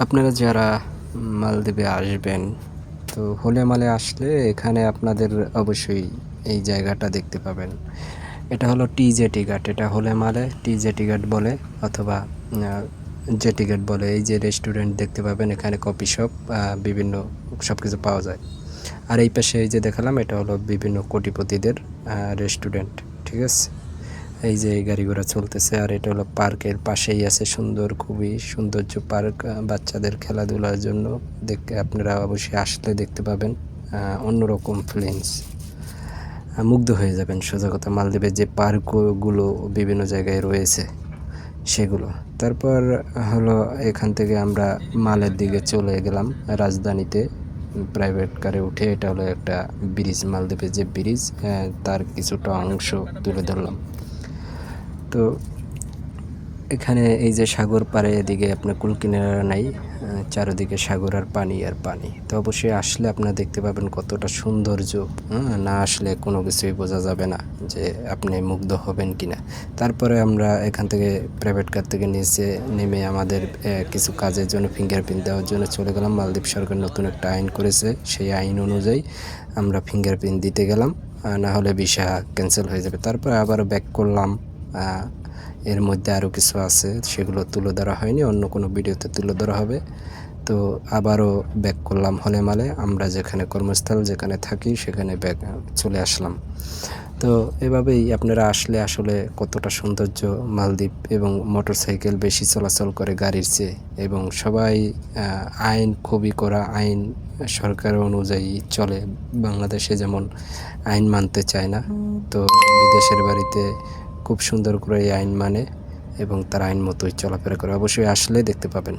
আপনারা যারা মালদ্বীপে আসবেন, তো হোলে মালে আসলে এখানে আপনাদের অবশ্যই এই জায়গাটা দেখতে পাবেন। এটা হলো টি-জেটি ঘাট। এটা হোলে মালে টি-জেটি ঘাট বলে, অথবা জেটি ঘাট বলে। এই যে রেস্টুরেন্ট দেখতে পাবেন, এখানে কফি শপ, বিভিন্ন সব কিছু পাওয়া যায়। আর এই পাশে এই যে দেখালাম, এটা হলো বিভিন্ন কোটিপতিদের রেস্টুরেন্ট। ঠিক আছে, এই যে গাড়ি ঘোড়া চলতেছে। আর এটা হলো পার্কের পাশেই আছে সুন্দর, খুবই সৌন্দর্য পার্ক, বাচ্চাদের খেলাধুলার জন্য। দেখতে আপনারা অবশ্যই আসলে দেখতে পাবেন অন্যরকম ফিলিংস, মুগ্ধ হয়ে যাবেন। সোজা কথা, মালদ্বীপের যে পার্কগুলো বিভিন্ন জায়গায় রয়েছে সেগুলো। তারপর হলো এখান থেকে আমরা মালের দিকে চলে গেলাম রাজধানীতে প্রাইভেট কারে উঠে। এটা হলো একটা ব্রিজ, মালদ্বীপের যে ব্রিজ, তার কিছুটা অংশ তুলে ধরলাম। তো এখানে এই যে সাগর পাড়ে, এদিকে আপনার কুল কিনারা নাই, চারিদিকে সাগর আর পানি আর পানি। তো অবশ্যই আসলে আপনারা দেখতে পাবেন কতটা সৌন্দর্য। না আসলে কোনো কিছুই বোঝা যাবে না যে আপনি মুগ্ধ হবেন কিনা। তারপরে আমরা এখান থেকে প্রাইভেট কার থেকে নিচে নেমে আমাদের কিছু কাজের জন্য ফিঙ্গারপ্রিন্ট দেওয়ার জন্য চলে গেলাম। মালদ্বীপ সরকার নতুন একটা আইন করেছে, সেই আইন অনুযায়ী আমরা ফিঙ্গারপ্রিন্ট দিতে গেলাম, না হলে ভিসা ক্যান্সেল হয়ে যাবে। তারপরে আবার ব্যাক করলাম। এর মধ্যে আরও কিছু আছে, সেগুলো তুলে ধরা হয়নি, অন্য কোনো ভিডিওতে তুলে ধরা হবে। তো আবারও ব্যাক করলাম হোলে মালে। আমরা যেখানে কর্মস্থল, যেখানে থাকি, সেখানে ব্যাক চলে আসলাম। তো এভাবেই আপনারা আসলে আসলে কতটা সৌন্দর্য মালদ্বীপ। এবং মোটরসাইকেল বেশি চলাচল করে গাড়ির চেয়ে, এবং সবাই আইন খুবই কড়া আইন সরকার অনুযায়ী চলে। বাংলাদেশে যেমন আইন মানতে চায় না, তো বিদেশের বাড়িতে খুব সুন্দর করে এই আইন মানে এবং তার আইন মতোই চলাফেরা করে। অবশ্যই আসলে দেখতে পাবেন।